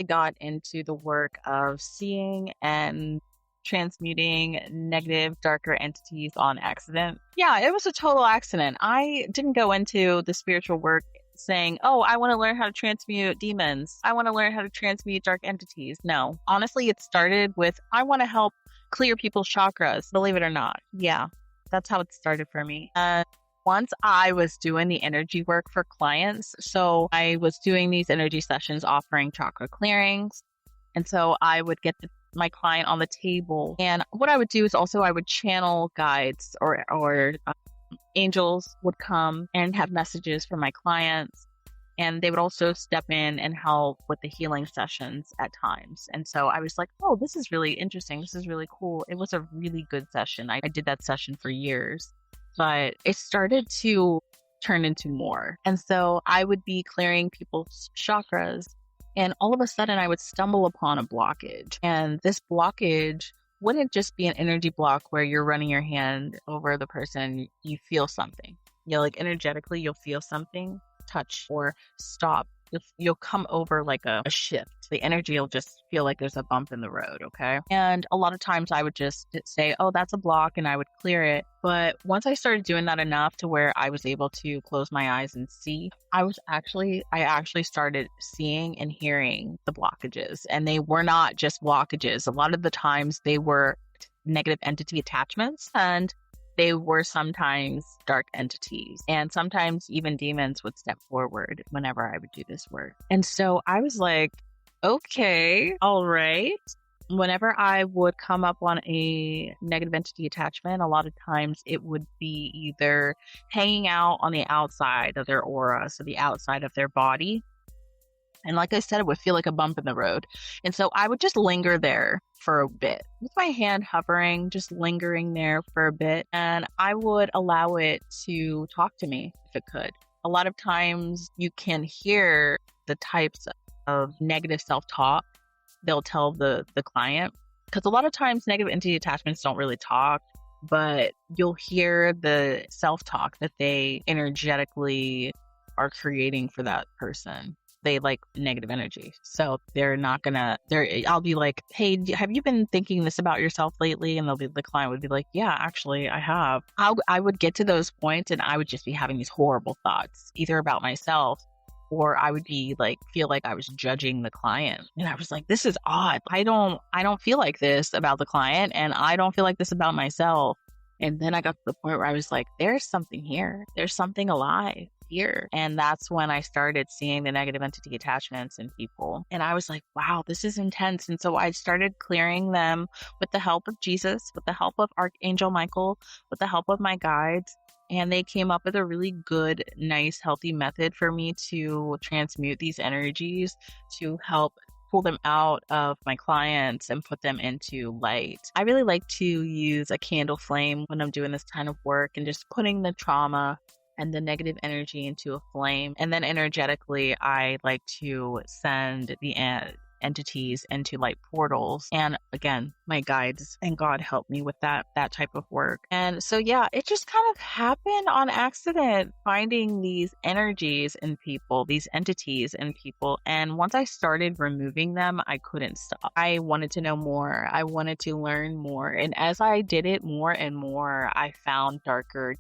got into the work of seeing and transmuting negative, darker entities on accident. Yeah, it was a total accident. I didn't go into the spiritual work saying, oh, I want to learn how to transmute demons. I want to learn how to transmute dark entities. No, honestly, it started with, I want to help clear people's chakras, believe it or not. Yeah, that's how it started for me. Once I was doing the energy work for clients, so I was doing these energy sessions offering chakra clearings. And so I would get my client on the table. And what I would do is also I would channel guides or angels would come and have messages for my clients. And they would also step in and help with the healing sessions at times. And so I was like, oh, this is really interesting. This is really cool. It was a really good session. I did that session for years, but it started to turn into more. And so I would be clearing people's chakras, and all of a sudden I would stumble upon a blockage. And this blockage wouldn't just be an energy block where you're running your hand over the person and you feel something. You know, like energetically, you'll feel something touch or stop. You'll come over like a shift. The energy will just feel like there's a bump in the road, okay? And a lot of times I would just say, oh, that's a block, and I would clear it. But once I started doing that enough to where I was able to close my eyes and see, I actually started seeing and hearing the blockages. And they were not just blockages. A lot of the times they were negative entity attachments, and they were sometimes dark entities, and sometimes even demons would step forward whenever I would do this work. And so I was like, okay, all right. Whenever I would come up on a negative entity attachment, a lot of times it would be either hanging out on the outside of their aura, so the outside of their body. And like I said, it would feel like a bump in the road. And so I would just linger there for a bit with my hand hovering, just lingering there for a bit. And I would allow it to talk to me if it could. A lot of times you can hear the types of negative self-talk they'll tell the client. Because a lot of times negative entity attachments don't really talk, but you'll hear the self-talk that they energetically are creating for that person. They like negative energy. So I'll be like, hey, have you been thinking this about yourself lately? And the client would be like, yeah, actually I have. I would get to those points and I would just be having these horrible thoughts, either about myself, or I would be like, feel like I was judging the client. And I was like, this is odd. I don't feel like this about the client, and I don't feel like this about myself. And then I got to the point where I was like, there's something here. There's something alive here. And that's when I started seeing the negative entity attachments in people. And I was like, wow, this is intense. And so I started clearing them with the help of Jesus, with the help of Archangel Michael, with the help of my guides. And they came up with a really good, nice, healthy method for me to transmute these energies to help pull them out of my clients and put them into light. I really like to use a candle flame when I'm doing this kind of work and just putting the trauma and the negative energy into a flame. And then energetically, I like to send the entities into light portals. And again, my guides and God helped me with that type of work. And so, yeah, it just kind of happened on accident, finding these energies in people, these entities in people. And once I started removing them, I couldn't stop. I wanted to know more. I wanted to learn more. And as I did it more and more, I found darker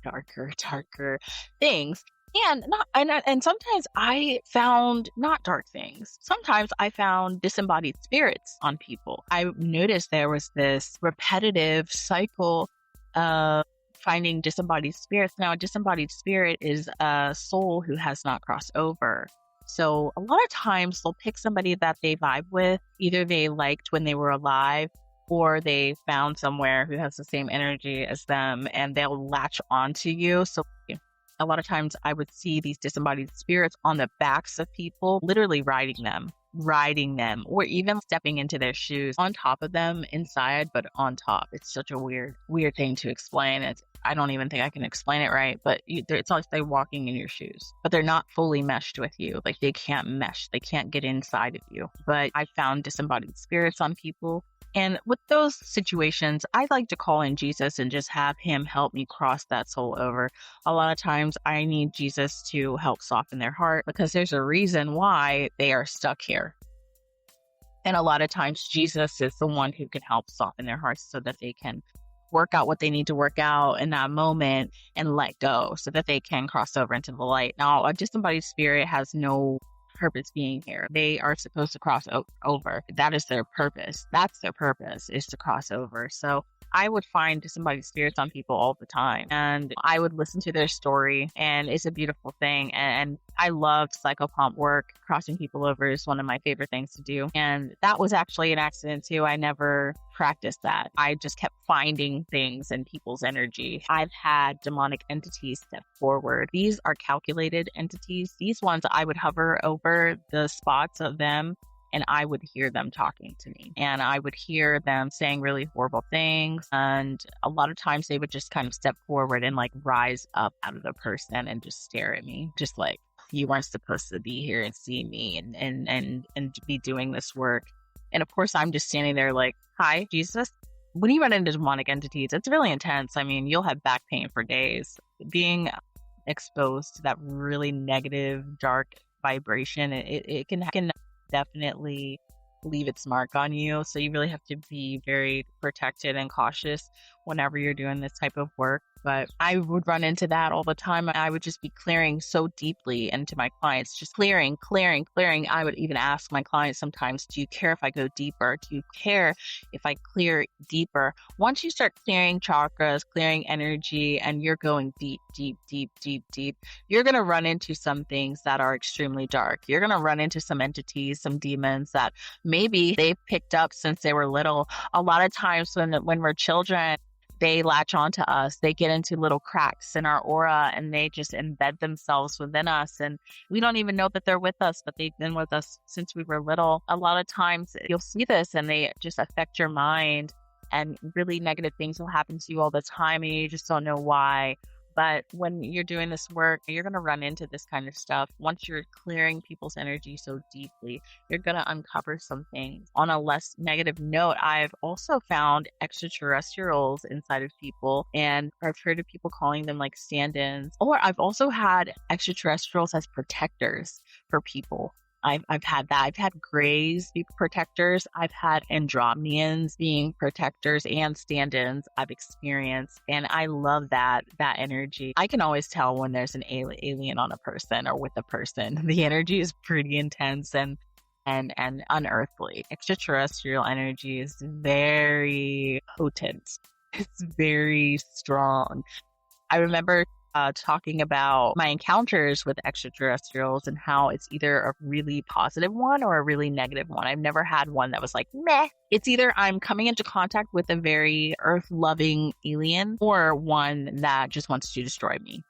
things. And sometimes I found not dark things. Sometimes I found disembodied spirits on people. I noticed there was this repetitive cycle of finding disembodied spirits. Now, a disembodied spirit is a soul who has not crossed over. So a lot of times they'll pick somebody that they vibe with. Either they liked when they were alive, or they found somewhere who has the same energy as them, and they'll latch onto you. So a lot of times I would see these disembodied spirits on the backs of people, literally riding them, or even stepping into their shoes, on top of them, inside, but on top. It's such a weird thing to explain. I don't even think I can explain it right, but it's like they're walking in your shoes, but they're not fully meshed with you. Like they can't mesh, they can't get inside of you. But I found disembodied spirits on people. And with those situations, I like to call in Jesus and just have him help me cross that soul over. A lot of times I need Jesus to help soften their heart, because there's a reason why they are stuck here. And a lot of times Jesus is the one who can help soften their hearts so that they can work out what they need to work out in that moment and let go so that they can cross over into the light. Now, a disembodied spirit has no purpose being here. They are supposed to cross over. That is their purpose. That's their purpose, is to cross over. So I would find disembodied spirits on people all the time, and I would listen to their story, and it's a beautiful thing. And I love psychopomp work. Crossing people over is one of my favorite things to do. And that was actually an accident too. I never practiced that. I just kept finding things in people's energy. I've had demonic entities step forward. These are calculated entities. These ones, I would hover over the spots of them and I would hear them talking to me, and I would hear them saying really horrible things. And a lot of times they would just kind of step forward and like rise up out of the person and just stare at me, just like, you weren't supposed to be here and see me and be doing this work. And of course, I'm just standing there like, hi, Jesus. When you run into demonic entities, it's really intense. I mean, you'll have back pain for days. Being exposed to that really negative, dark vibration, it can definitely leave its mark on you. So you really have to be very protected and cautious whenever you're doing this type of work. But I would run into that all the time. I would just be clearing so deeply into my clients, just clearing. I would even ask my clients sometimes, do you care if I go deeper? Do you care if I clear deeper? Once you start clearing chakras, clearing energy, and you're going deep, you're going to run into some things that are extremely dark. You're going to run into some entities, some demons that maybe they've picked up since they were little. A lot of times when we're children, they latch onto us. They get into little cracks in our aura and they just embed themselves within us. And we don't even know that they're with us, but they've been with us since we were little. A lot of times you'll see this and they just affect your mind, and really negative things will happen to you all the time and you just don't know why. But when you're doing this work, you're going to run into this kind of stuff. Once you're clearing people's energy so deeply, you're going to uncover some things. On a less negative note, I've also found extraterrestrials inside of people, and I've heard of people calling them like stand-ins. Or I've also had extraterrestrials as protectors for people. I've had that. I've had Greys be protectors. I've had Andromedians being protectors and stand-ins I've experienced. And I love that energy. I can always tell when there's an alien on a person or with a person. The energy is pretty intense and unearthly. Extraterrestrial energy is very potent. It's very strong. I remember talking about my encounters with extraterrestrials and how it's either a really positive one or a really negative one. I've never had one that was like, meh. It's either I'm coming into contact with a very earth-loving alien or one that just wants to destroy me.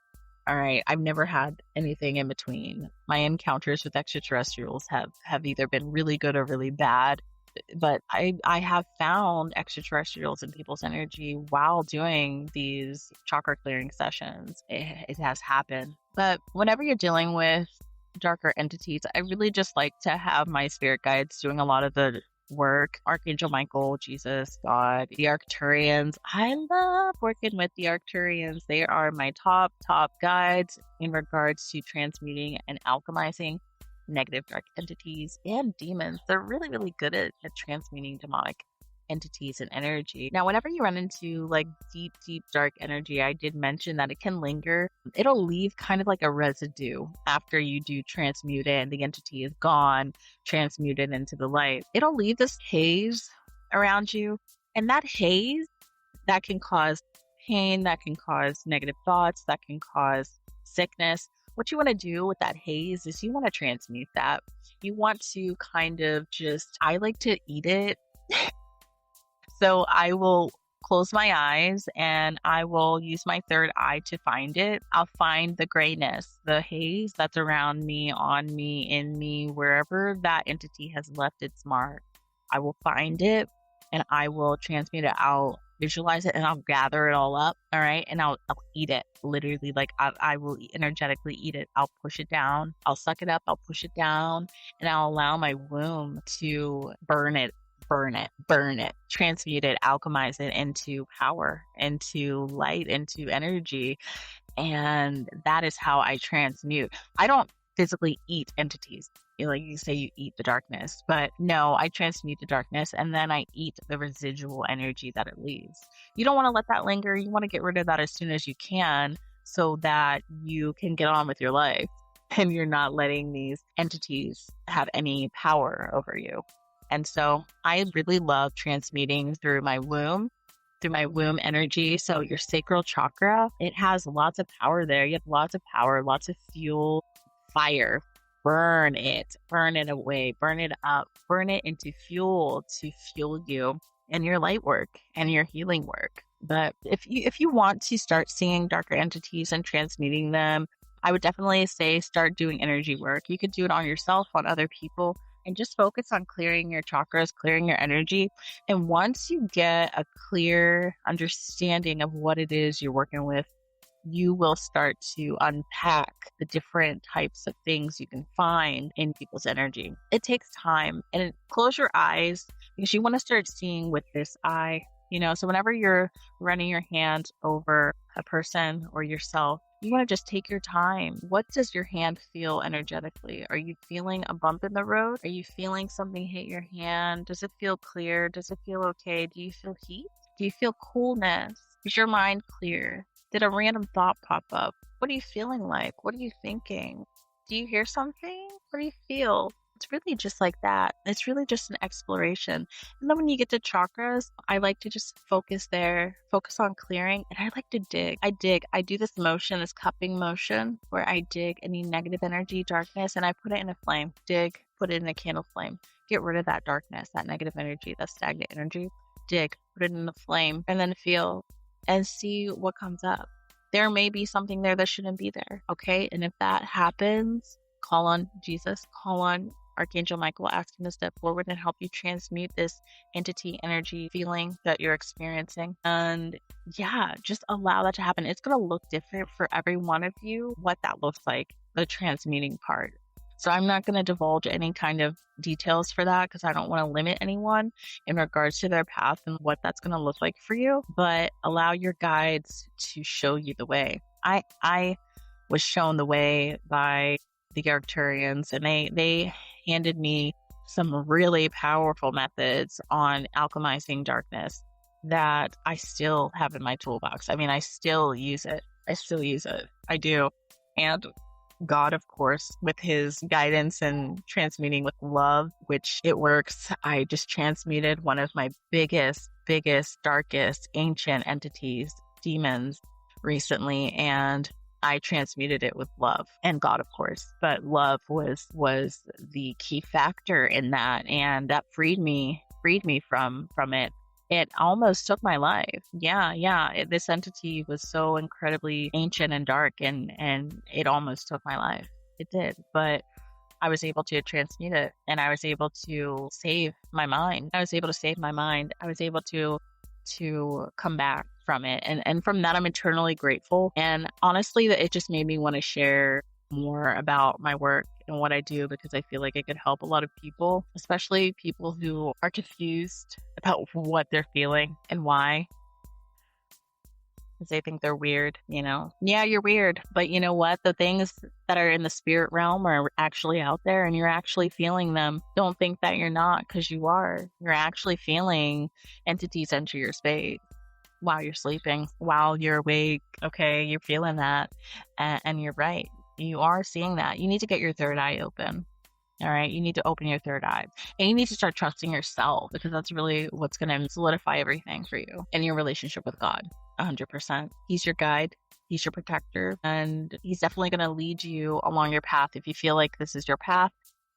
All right. I've never had anything in between. My encounters with extraterrestrials have either been really good or really bad. But I have found extraterrestrials in people's energy while doing these chakra clearing sessions. It has happened. But whenever you're dealing with darker entities, I really just like to have my spirit guides doing a lot of the work. Archangel Michael, Jesus, God, the Arcturians. I love working with the Arcturians. They are my top guides in regards to transmuting and alchemizing negative dark entities and demons. They're really good at transmuting demonic entities and energy. Now, whenever you run into like deep dark energy, I did mention that it can linger. It'll leave kind of like a residue after you do transmute it and the entity is gone, transmuted into the light. It'll leave this haze around you, and that haze, that can cause pain, that can cause negative thoughts, that can cause sickness. What you want to do with that haze is you want to transmute that. You want to kind of I like to eat it. So I will close my eyes and I will use my third eye to find it. I'll find the grayness, the haze that's around me, on me, in me, wherever that entity has left its mark. I will find it and I will transmute it. I'll visualize it and I'll gather it all up. All right. And I'll eat it. Literally, like I will energetically eat it. I'll push it down. I'll suck it up. I'll push it down and I'll allow my womb to burn it, transmute it, alchemize it into power, into light, into energy. And that is how I transmute. I don't physically eat entities. like you say, you eat the darkness, but no, I transmute the darkness and then I eat the residual energy that it leaves. You don't want to let that linger. You want to get rid of that as soon as you can so that you can get on with your life and you're not letting these entities have any power over you. And so I really love transmuting through my womb energy. So your sacral chakra, it has lots of power there. You have lots of power, lots of fuel, fire. Burn it away, burn it up, burn it into fuel to fuel you and your light work and your healing work. But if you want to start seeing darker entities and transmuting them, I would definitely say start doing energy work. You could do it on yourself, on other people, and just focus on clearing your chakras, clearing your energy. And once you get a clear understanding of what it is you're working with, you will start to unpack the different types of things you can find in people's energy. It takes time, and close your eyes because you want to start seeing with this eye. So whenever you're running your hand over a person or yourself, you want to just take your time. What does your hand feel energetically? Are you feeling a bump in the road? Are you feeling something hit your hand? Does it feel clear? Does it feel okay? Do you feel heat? Do you feel coolness? Is your mind clear? Did a random thought pop up? What are you feeling like? What are you thinking? Do you hear something? What do you feel? It's really just like that. It's really just an exploration. And then when you get to chakras, I like to just focus there, focus on clearing. And I like to dig. I do this motion, this cupping motion, where I dig any negative energy, darkness, and I put it in a flame. Dig, put it in a candle flame. Get rid of that darkness, that negative energy, that stagnant energy. Dig, put it in the flame, and then feel and see what comes up. There may be something there that shouldn't be there. Okay. And if that happens, call on Jesus, call on Archangel Michael, ask him to step forward and help you transmute this entity energy feeling that you're experiencing. And yeah, just allow that to happen. It's going to look different for every one of you, what that looks like, the transmuting part. So I'm not going to divulge any kind of details for that because I don't want to limit anyone in regards to their path and what that's going to look like for you, but allow your guides to show you the way. I was shown the way by the Arcturians, and they handed me some really powerful methods on alchemizing darkness that I still have in my toolbox. I mean, I still use it. I do. And God, of course, with his guidance and transmuting with love, which it works. I just transmuted one of my biggest, darkest ancient entities, demons, recently, and I transmuted it with love and God, of course. But love was the key factor in that, and that freed me from it. It almost took my life. Yeah. This entity was so incredibly ancient and dark, and it almost took my life. It did, but I was able to transmute it, and I was able to save my mind. I was able to come back from it. And from that, I'm eternally grateful. And honestly, that it just made me want to share more about my work and what I do, because I feel like it could help a lot of people, especially people who are confused about what they're feeling and why. Because they think they're weird, Yeah, you're weird, but you know what? The things that are in the spirit realm are actually out there, and you're actually feeling them. Don't think that you're not, because you are. You're actually feeling entities enter your space while you're sleeping, while you're awake. Okay, you're feeling that, and you're right. You are seeing that. You need to get your third eye open. All right. You need to open your third eye, and you need to start trusting yourself, because that's really what's going to solidify everything for you in your relationship with God. 100%. He's your guide. He's your protector, and he's definitely going to lead you along your path. If you feel like this is your path,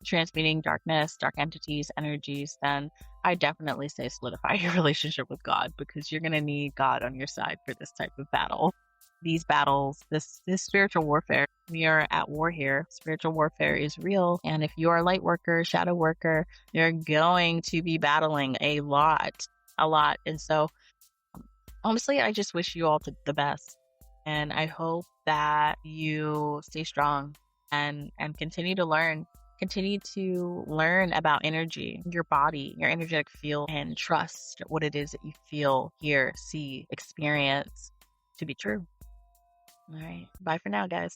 transmuting darkness, dark entities, energies, then I definitely say solidify your relationship with God, because you're going to need God on your side for this type of battle. These battles, this spiritual warfare, we are at war here. Spiritual warfare is real. And if you are a light worker, shadow worker, you're going to be battling a lot. And so honestly, I just wish you all the best. And I hope that you stay strong and continue to learn. Continue to learn about energy, your body, your energetic field, and trust what it is that you feel, hear, see, experience to be true. All right. Bye for now, guys.